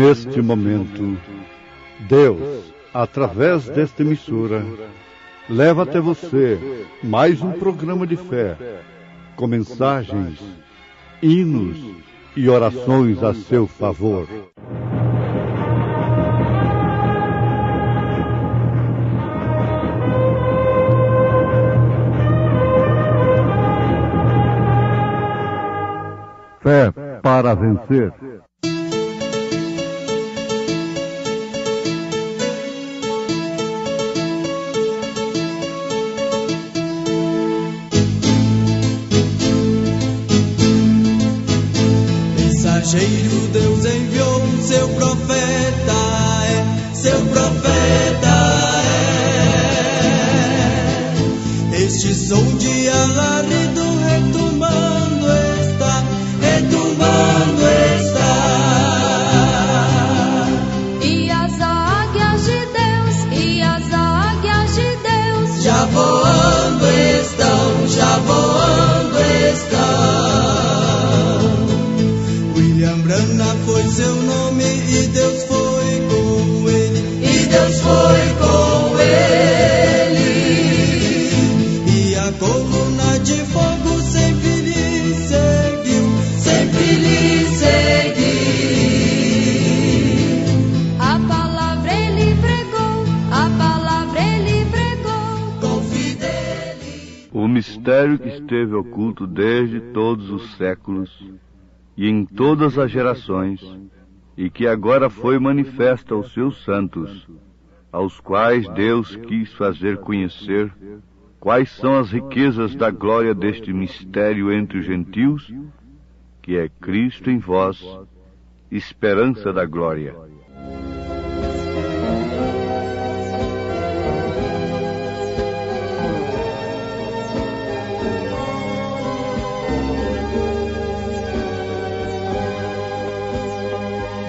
neste momento, Deus, através desta emissora, leva até você mais um programa de fé, com mensagens, hinos e orações a seu favor. Fé para vencer. Mensageiro, Deus enviou seu profeta, seu profeta é. Este som de alarido retumbando está, retumbando está. E as águias de Deus, e as águias de Deus, já voando estão, já voando estão. Brana foi seu nome e Deus foi com ele, e Deus foi com ele. E a coluna de fogo sempre lhe seguiu, sempre lhe seguiu. A palavra ele pregou, a palavra ele pregou, com fidelidade. O mistério que esteve oculto desde todos os séculos e em todas as gerações, e que agora foi manifesta aos seus santos, aos quais Deus quis fazer conhecer quais são as riquezas da glória deste mistério entre os gentios, que é Cristo em vós, esperança da glória.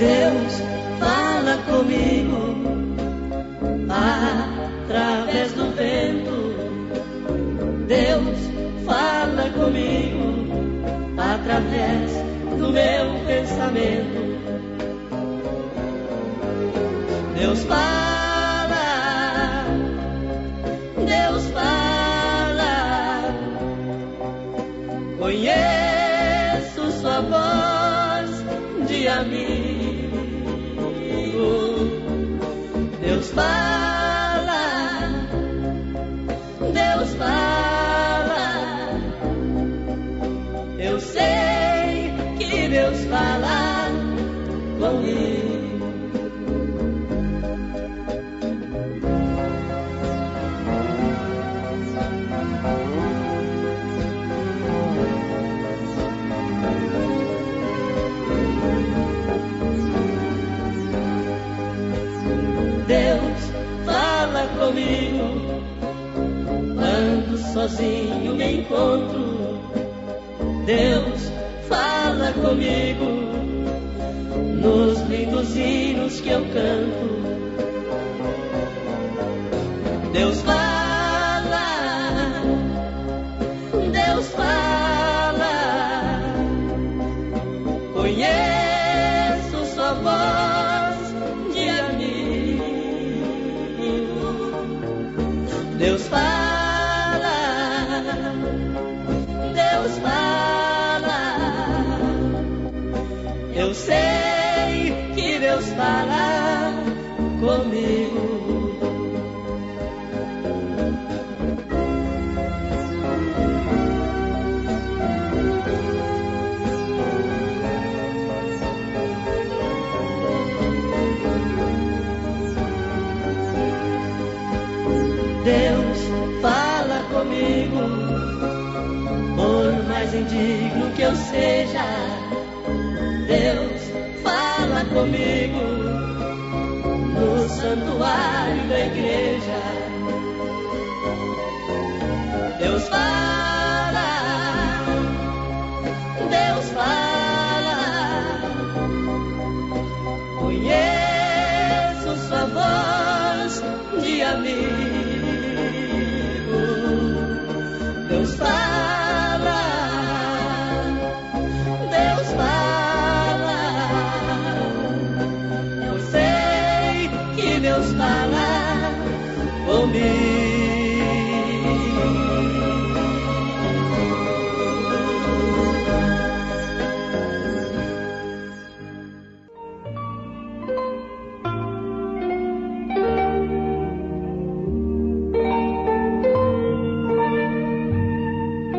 Deus fala comigo através do vento. Deus fala comigo através do meu pensamento. Deus fala, Deus fala. Conheço sua voz de amigo. Deus fala, Deus fala. Eu sei que Deus fala comigo. Deus fala comigo quando sozinho me encontro. Deus fala comigo nos lindos hinos que eu canto. Deus fala, Deus fala. Conheço sua voz de amigo. Deus fala, Deus fala. Eu sei que Deus fala comigo. Deus fala comigo, por mais indigno que eu seja. Deus fala comigo no santuário da igreja. Deus fala, Deus fala. Conheço sua voz de amigo. Deus fala, Deus fala.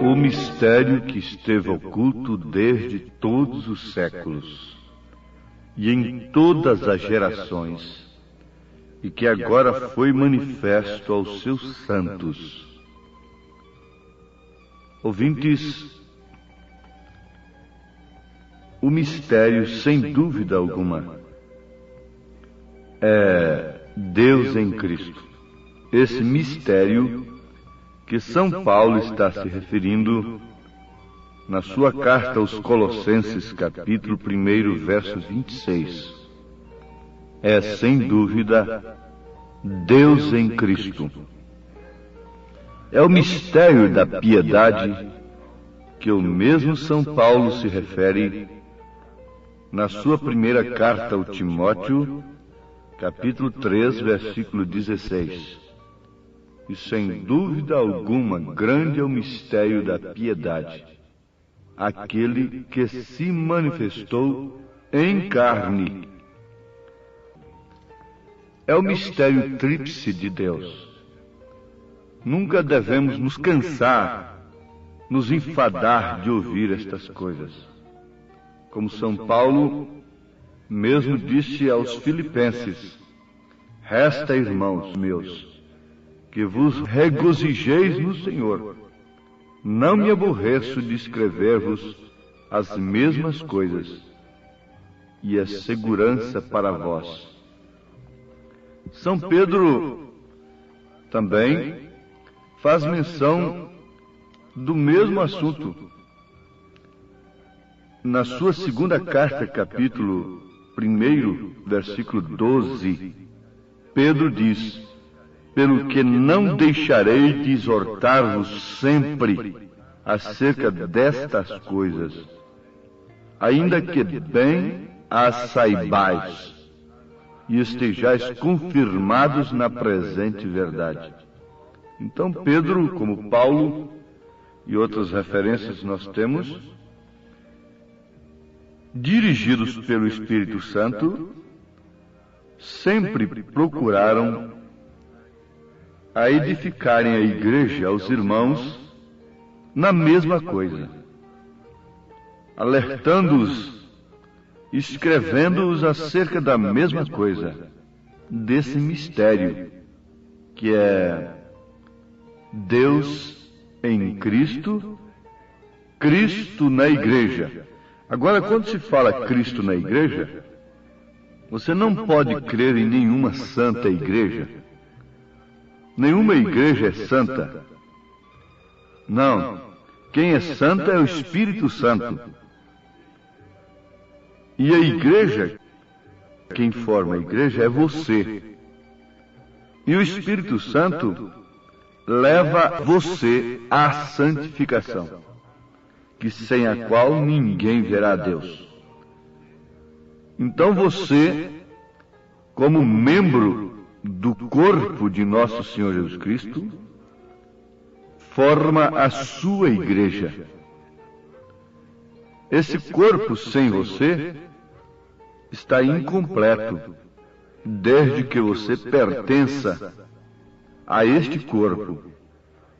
O mistério que esteve oculto desde todos os séculos e em todas as gerações, e que agora foi manifesto aos seus santos. Ouvintes, o mistério, sem dúvida alguma, é Deus em Cristo. Esse mistério que São Paulo está se referindo na sua carta aos Colossenses, capítulo 1, verso 26. É, sem dúvida, Deus em Cristo. É o mistério da piedade que o mesmo São Paulo se refere na sua primeira carta ao Timóteo, capítulo 3, versículo 16. E sem dúvida alguma, grande é o mistério da piedade, aquele que se manifestou em carne. É o mistério tríplice de Deus. Nunca devemos nos cansar, nos enfadar de ouvir estas coisas. Como São Paulo mesmo disse aos Filipenses: resta, irmãos meus, que vos regozijeis no Senhor. Não me aborreço de escrever-vos as mesmas coisas, e é segurança para vós. São Pedro também faz menção do mesmo assunto. Na sua segunda carta, capítulo 1, versículo 12, Pedro diz: pelo que não deixarei de exortar-vos sempre acerca destas coisas, ainda que bem as saibais e estejais confirmados na presente verdade. Então Pedro, como Paulo e outras referências nós temos, dirigidos pelo Espírito Santo, sempre procuraram a edificarem a igreja, aos irmãos, na mesma coisa, alertando-os, escrevendo-os acerca da mesma coisa, desse mistério, que é Deus em Cristo, Cristo na igreja. Agora, quando se fala Cristo na igreja, você não pode crer em nenhuma santa igreja. Nenhuma igreja é santa. Não. Quem é santa é o Espírito Santo. E a igreja, quem forma a igreja é você. E o Espírito Santo leva você à santificação, que sem a qual ninguém verá a Deus. Então você, como membro do corpo de nosso Senhor Jesus Cristo, forma a sua igreja. Esse corpo sem você está incompleto, desde que você pertença a este corpo.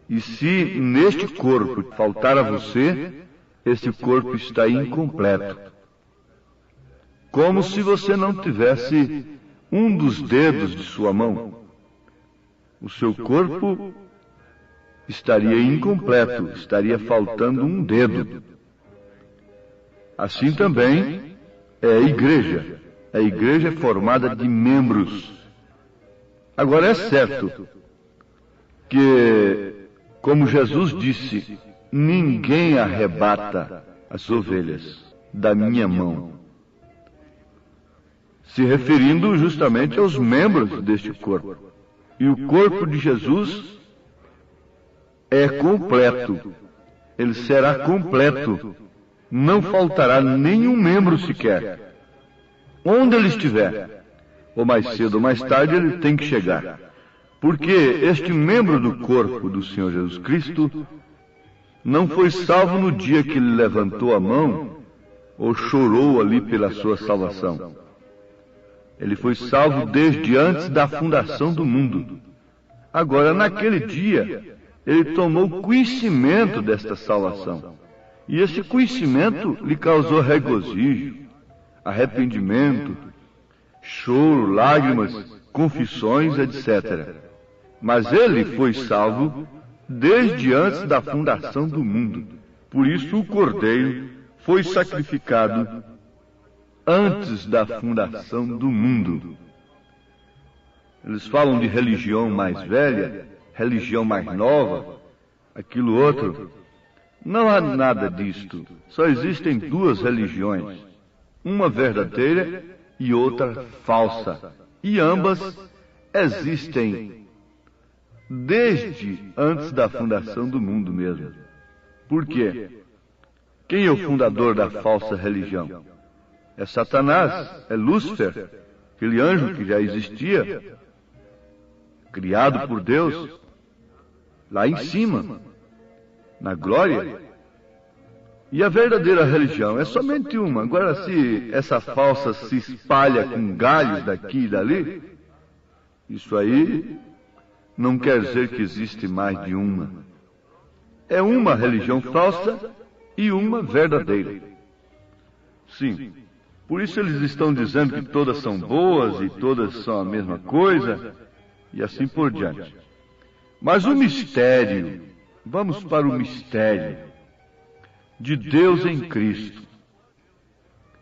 E se neste corpo faltar a você, esse corpo está incompleto. Como se você não tivesse um dos dedos de sua mão. O seu corpo estaria incompleto, estaria faltando um dedo. Assim também é a igreja. A igreja é formada de membros. Agora é certo que, como Jesus disse, ninguém arrebata as ovelhas da minha mão, se referindo justamente aos membros deste corpo. E o corpo de Jesus é completo. Ele será completo. Não faltará nenhum membro sequer. Onde ele estiver, ou mais cedo ou mais tarde, ele tem que chegar. Porque este membro do corpo do Senhor Jesus Cristo não foi salvo no dia que ele levantou a mão ou chorou ali pela sua salvação. Ele foi salvo desde antes da fundação do mundo. Agora, naquele dia, ele tomou conhecimento desta salvação. E esse conhecimento lhe causou regozijo, arrependimento, choro, lágrimas, confissões, etc. Mas ele foi salvo desde antes da fundação do mundo. Por isso o Cordeiro foi sacrificado antes da fundação do mundo. Eles falam de religião mais velha, religião mais nova, aquilo outro. Não há nada disto. Só existem duas religiões, uma verdadeira e outra falsa. E ambas existem desde antes da fundação do mundo mesmo. Por quê? Quem é o fundador da falsa religião? É Satanás, é Lúcifer, aquele anjo que já existia, criado por Deus, lá em cima, na glória. E a verdadeira religião é somente uma. Agora, se essa falsa se espalha com galhos daqui e dali, isso aí não quer dizer que existe mais de uma. É uma religião falsa e uma verdadeira. Sim. Por isso eles estão dizendo que todas são boas e todas são a mesma coisa, e assim por diante. Mas o mistério, vamos para o mistério de Deus em Cristo,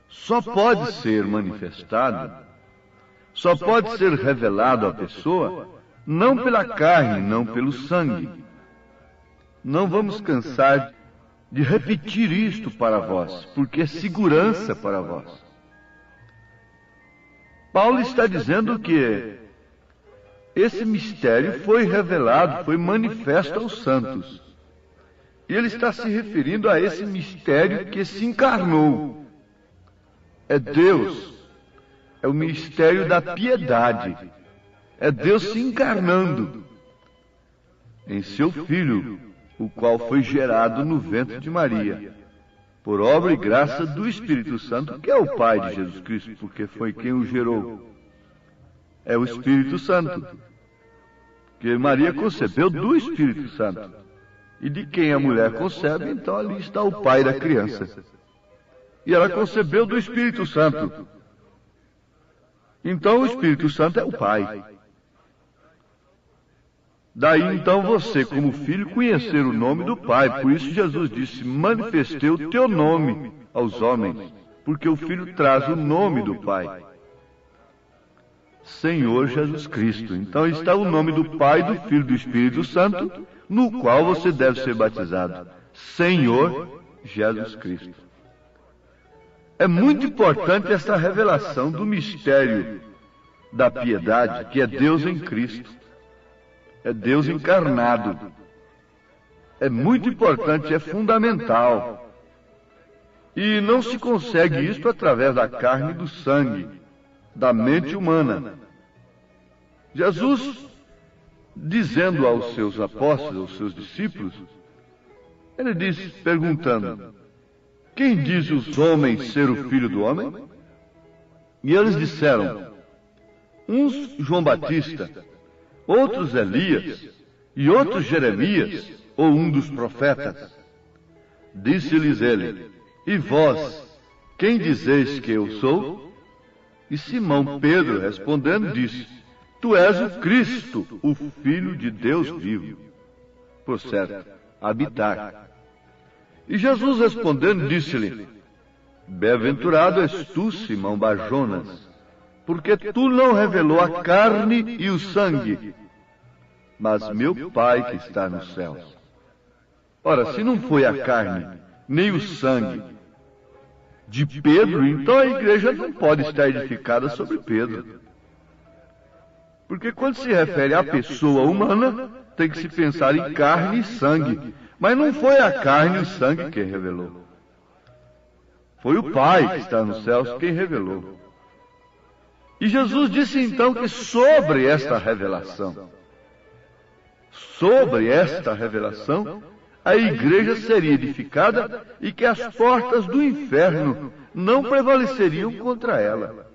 só pode ser manifestado, só pode ser revelado à pessoa, não pela carne, não pelo sangue. Não vamos cansar de repetir isto para vós, porque é segurança para vós. Paulo está dizendo que esse mistério foi revelado, foi manifesto aos santos. E ele está se referindo a esse mistério que se encarnou. É Deus, é o mistério da piedade. É Deus se encarnando em seu Filho, o qual foi gerado no ventre de Maria, por obra e graça do Espírito Santo, que é o Pai de Jesus Cristo, porque foi quem o gerou. É o Espírito Santo, que Maria concebeu do Espírito Santo. E de quem a mulher concebe, então ali está o pai da criança. E ela concebeu do Espírito Santo. Então o Espírito Santo é o Pai. Daí então você, como filho, conhecer o nome do Pai. Por isso Jesus disse, manifestei o teu nome aos homens, porque o Filho traz o nome do Pai. Senhor Jesus Cristo. Então está o nome do Pai, do Filho e do Espírito Santo, no qual você deve ser batizado. Senhor Jesus Cristo. É muito importante essa revelação do mistério da piedade, que é Deus em Cristo. É Deus encarnado. É muito importante, é fundamental. E não se consegue isso através da carne e do sangue, da mente humana. Jesus, dizendo aos seus apóstolos, aos seus discípulos, ele disse, perguntando, quem diz os homens ser o Filho do Homem? E eles disseram, uns João Batista, outros Elias, e outros Jeremias, ou um dos profetas. Disse-lhes ele, e vós, quem dizeis que eu sou? E Simão Pedro, respondendo, disse, tu és o Cristo, o Filho de Deus vivo. Por certo, habitar. E Jesus respondendo, disse-lhe, bem-aventurado és tu, Simão Barjonas, porque tu não revelou a carne e o sangue, mas meu Pai que está nos céus. Ora, se não foi a carne, nem o sangue de Pedro, então a igreja não pode estar edificada sobre Pedro. Porque quando se refere à pessoa humana, tem que se pensar em carne e sangue. Mas não foi a carne e o sangue quem revelou. Foi o Pai que está nos céus quem revelou. E Jesus disse então que sobre esta revelação, sobre esta revelação, a igreja seria edificada e que as portas do inferno não prevaleceriam contra ela.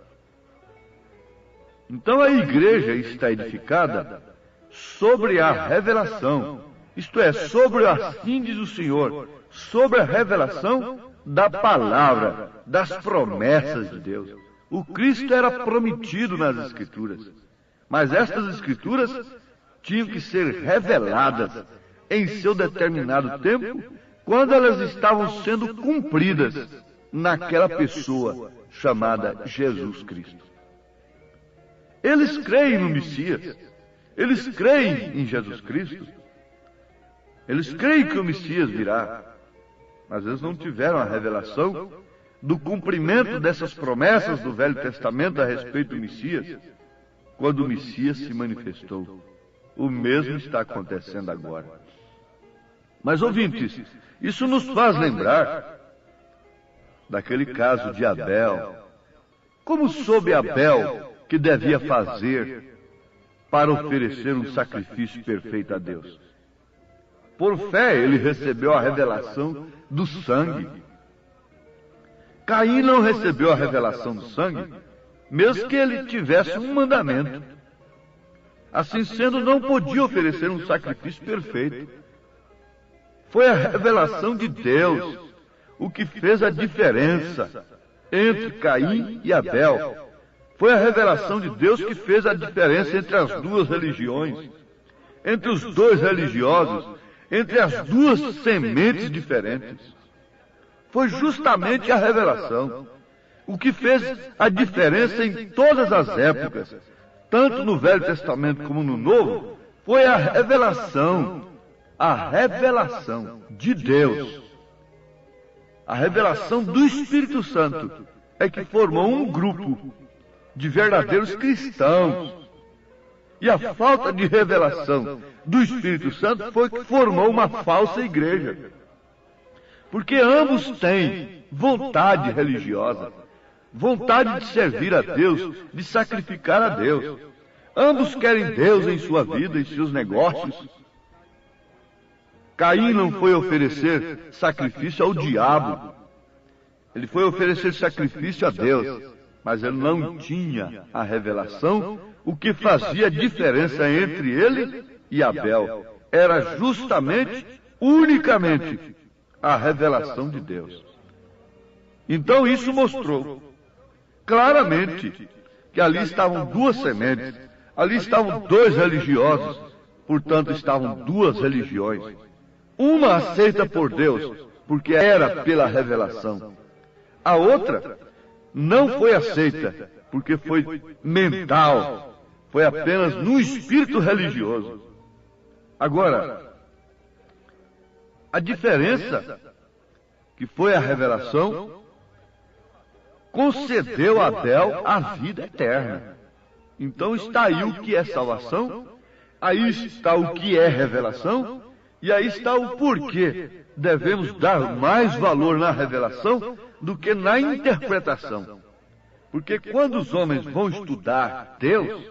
Então a igreja está edificada sobre a revelação, isto é, sobre assim diz o Senhor, sobre a revelação da palavra, das promessas de Deus. O Cristo era prometido nas Escrituras, mas estas Escrituras tinham que ser reveladas em seu determinado tempo, quando elas estavam sendo cumpridas naquela pessoa chamada Jesus Cristo. Eles creem no Messias, eles creem em Jesus Cristo, eles creem que o Messias virá, mas eles não tiveram a revelação do cumprimento dessas promessas do Velho Testamento a respeito do Messias, quando o Messias se manifestou. O mesmo está acontecendo agora. Mas, ouvintes, isso nos faz lembrar daquele caso de Abel. Como soube Abel que devia fazer para oferecer um sacrifício perfeito a Deus? Por fé, ele recebeu a revelação do sangue. Caim não recebeu a revelação do sangue, mesmo que ele tivesse um mandamento. Assim sendo, não podia oferecer um sacrifício perfeito. Foi a revelação de Deus o que fez a diferença entre Caim e Abel. Foi a revelação de Deus que fez a diferença entre as duas religiões, entre os dois religiosos, entre as duas sementes diferentes. Foi justamente a revelação o que fez a diferença em todas as épocas, tanto no Velho Testamento como no Novo. Foi a revelação de Deus, a revelação do Espírito Santo é que formou um grupo de verdadeiros cristãos. E a falta de revelação do Espírito Santo foi que formou uma falsa igreja. Porque ambos têm vontade religiosa, vontade de servir a Deus, de sacrificar a Deus. Ambos querem Deus em sua vida, em seus negócios. Caim não foi oferecer sacrifício ao diabo. Ele foi oferecer sacrifício a Deus, mas ele não tinha a revelação. O que fazia diferença entre ele e Abel era justamente, unicamente, a revelação de Deus. Então isso mostrou claramente que ali estavam duas sementes, ali estavam dois religiosos, portanto estavam duas religiões. Uma aceita por Deus, porque era pela revelação. A outra não foi aceita, porque foi mental, foi apenas no espírito religioso. Agora, a diferença que foi a revelação concedeu a Abel a vida eterna. Então está aí o que é salvação, aí está o que é revelação, e aí está o porquê devemos dar mais valor na revelação do que na interpretação. Porque quando os homens vão estudar Deus,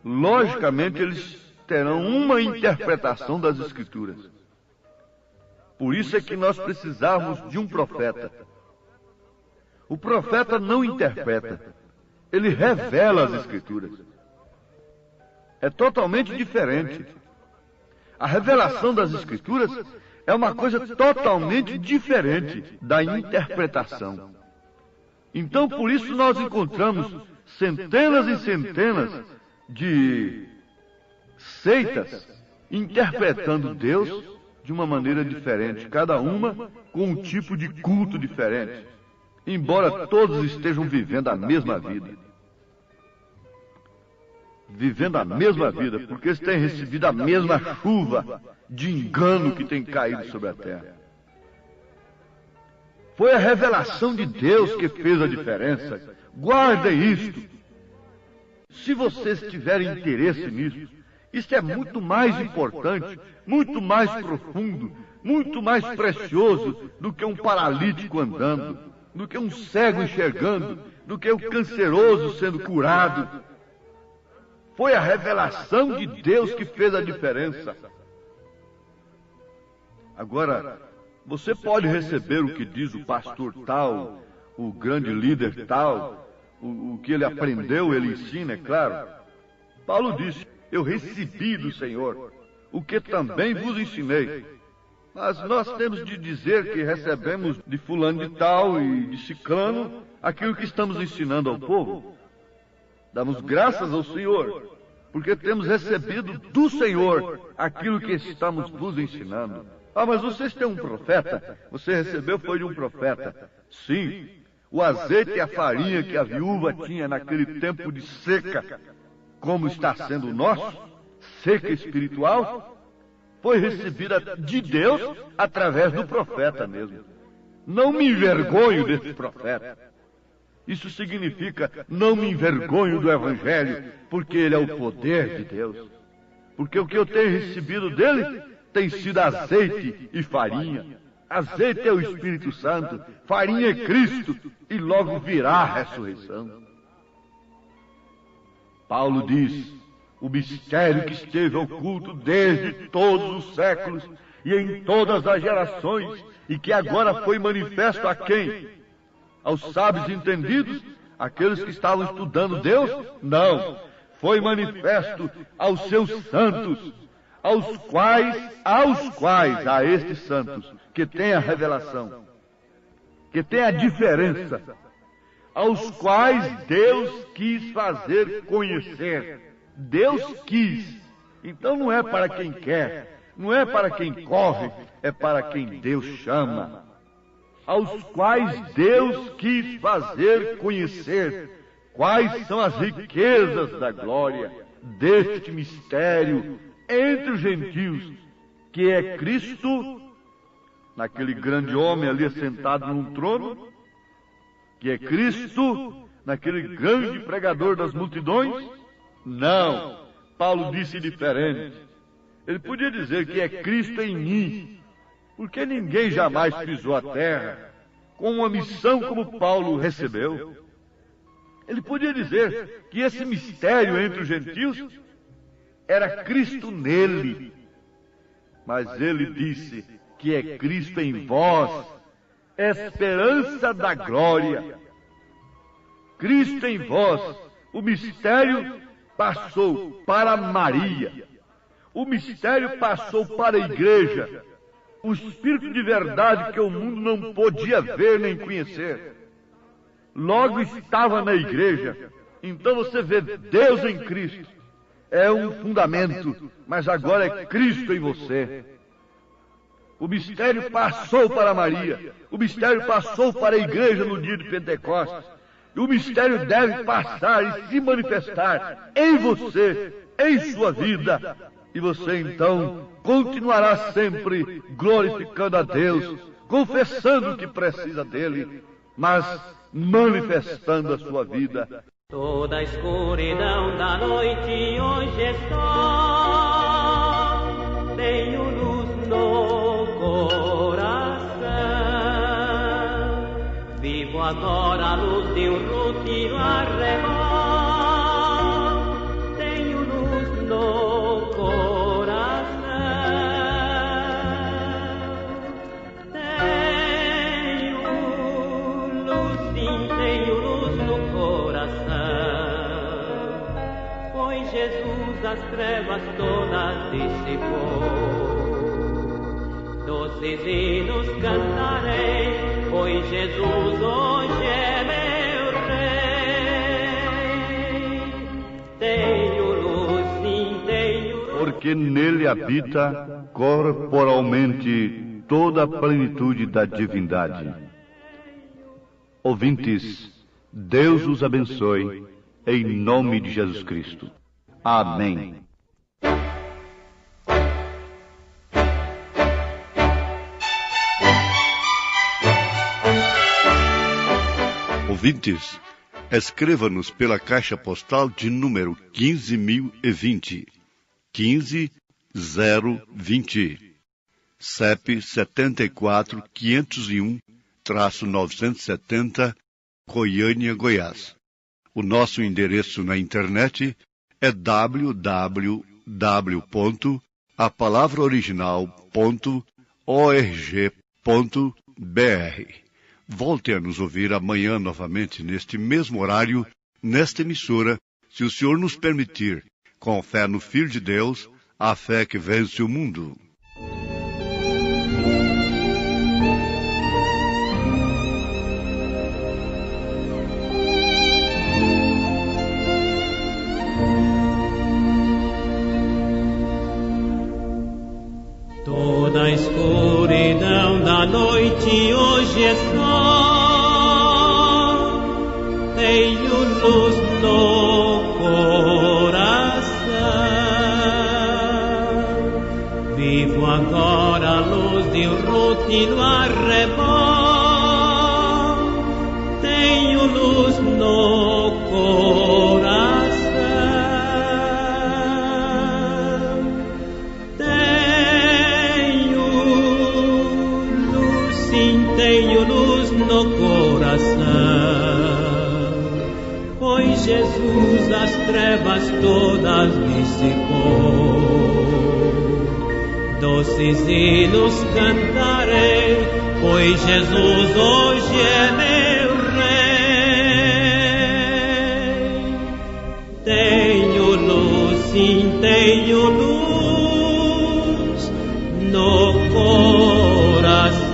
logicamente eles terão uma interpretação das Escrituras. Por isso é que nós precisamos de um profeta. O profeta não interpreta, ele revela as Escrituras. É totalmente diferente. A revelação das Escrituras é uma coisa totalmente diferente da interpretação. Então, por isso nós encontramos centenas e centenas de seitas interpretando Deus de uma maneira diferente, cada uma com um tipo de culto diferente, embora todos estejam vivendo a mesma vida. Vivendo a mesma vida, porque eles têm recebido a mesma chuva de engano que tem caído sobre a terra. Foi a revelação de Deus que fez a diferença. Guardem isto. Se vocês tiverem interesse nisso, isso é muito mais importante, muito mais profundo, muito mais precioso do que um paralítico andando, do que um cego enxergando, do que o canceroso sendo curado. Foi a revelação de Deus que fez a diferença. Agora, você pode receber o que diz o pastor tal, o grande líder tal, o que ele aprendeu, ele ensina, é claro. Paulo disse, eu recebi do Senhor, o que também vos ensinei. Mas nós temos de dizer que recebemos de fulano de tal e de ciclano aquilo que estamos ensinando ao povo. Damos graças ao Senhor, porque temos recebido do Senhor aquilo que estamos vos ensinando. Ah, mas vocês têm um profeta? Você recebeu foi de um profeta. Sim, o azeite e a farinha que a viúva tinha naquele tempo de seca, como está sendo o nosso, seca espiritual, foi recebida de Deus através do profeta mesmo. Não me envergonho desse profeta. Isso significa, não me envergonho do Evangelho, porque ele é o poder de Deus. Porque o que eu tenho recebido dele tem sido azeite e farinha. Azeite é o Espírito Santo, farinha é Cristo, e logo virá a ressurreição. Paulo diz, o mistério que esteve oculto desde todos os séculos e em todas as gerações, e que agora foi manifesto a quem? Aos sábios entendidos? Aqueles que estavam estudando Deus? Não. Foi manifesto aos seus santos, aos quais, a estes santos, que têm a revelação, que têm a diferença, aos quais Deus quis fazer conhecer. Deus quis. Então não é para quem quer, não é para quem corre, é para quem Deus chama. Aos quais Deus quis fazer conhecer quais são as riquezas da glória deste mistério entre os gentios, que é Cristo, naquele grande homem ali sentado num trono, que é Cristo, naquele grande pregador das multidões? Não, Paulo disse diferente. Ele podia dizer que é Cristo em mim, porque ninguém jamais pisou a terra com uma missão como Paulo recebeu. Ele podia dizer que esse mistério entre os gentios era Cristo nele. Mas ele disse que é Cristo em vós, esperança da glória. Cristo em vós, o mistério passou para Maria. O mistério passou para a igreja. O Espírito de verdade que o mundo não podia ver nem conhecer. Logo estava na igreja. Então você vê Deus em Cristo. É um fundamento, mas agora é Cristo em você. O mistério passou para Maria. O mistério passou para a igreja no dia de Pentecostes. E o mistério deve passar e se manifestar em você, em sua vida. E você então continuará sempre glorificando a Deus, confessando que precisa dele, mas manifestando a sua vida. Toda a escuridão da noite hoje estou, tenho luz no coração, vivo agora a luz de um rotina arrebol, tenho luz no coração, tenho luz, sim, tenho luz no coração. Jesus as trevas todas dissipou. Doces hinos cantarei, pois Jesus hoje é meu Rei. Tenho luz, sim, tenho luz. Porque nele habita corporalmente toda a plenitude da divindade. Ouvintes, Deus os abençoe, em nome de Jesus Cristo. Amém. Ouvintes, escreva-nos pela caixa postal de número 15.020, 15020, CEP 74.501-970, Goiânia, Goiás. O nosso endereço na internet é www.apalavraoriginal.org.br. Volte a nos ouvir amanhã novamente, neste mesmo horário, nesta emissora, se o Senhor nos permitir, com fé no Filho de Deus, a fé que vence o mundo. Toda a escuridão da noite hoje é só, tenho luz no coração. Vivo agora a luz de Ruth no arrebol, tenho luz no coração. Tenho luz no coração, pois Jesus as trevas todas dissipou. Doces hinos cantarei, pois Jesus hoje é meu Rei. Tenho luz, sim, tenho luz no coração.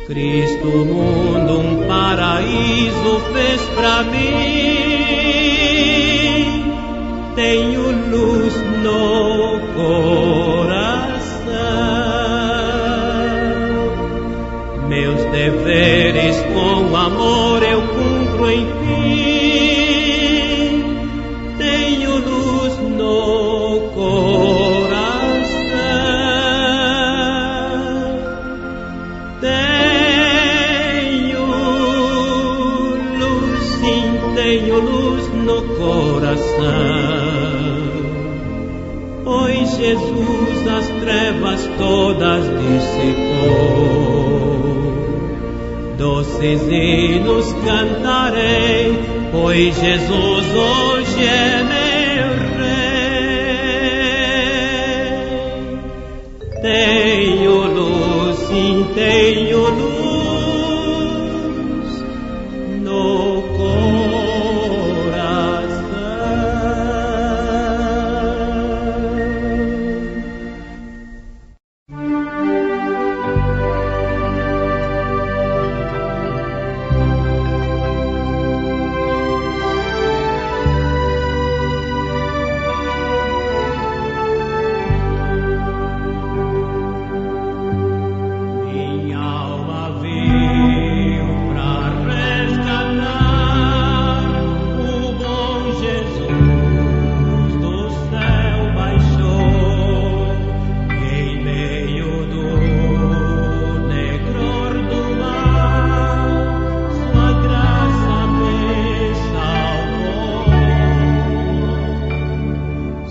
Cristo, o mundo, um paraíso fez pra mim. Tenho luz no coração. Meus deveres com amor eu cumpro enfim. Tenho luz no coração. Tenho luz no coração, pois Jesus as trevas todas dissipou. Doces hinos cantarei, pois Jesus hoje é meu Rei. Tenho luz, sim, tenho luz no coração.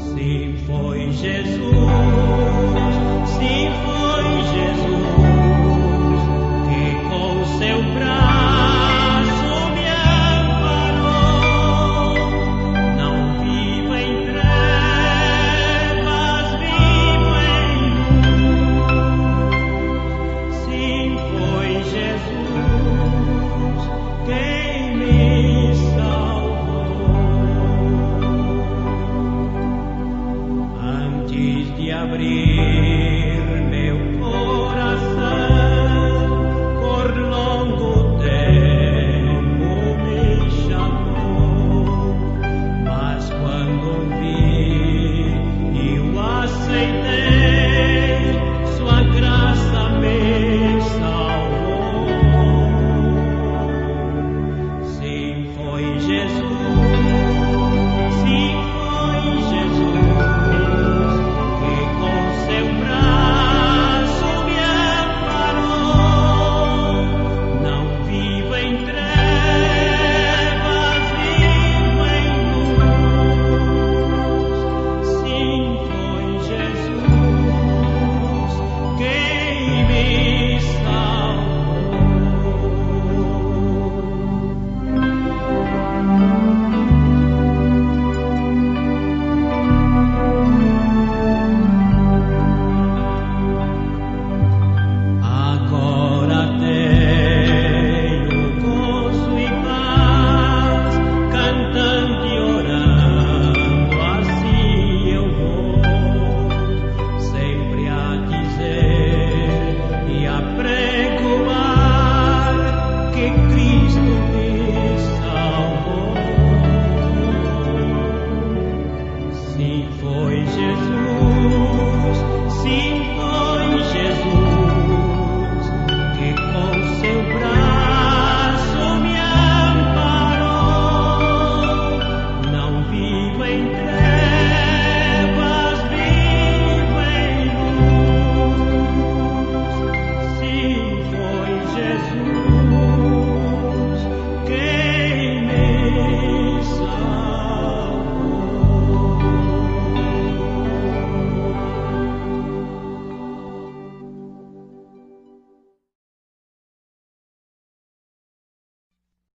Sim, foi Jesus que com seu braço Jesus, sim,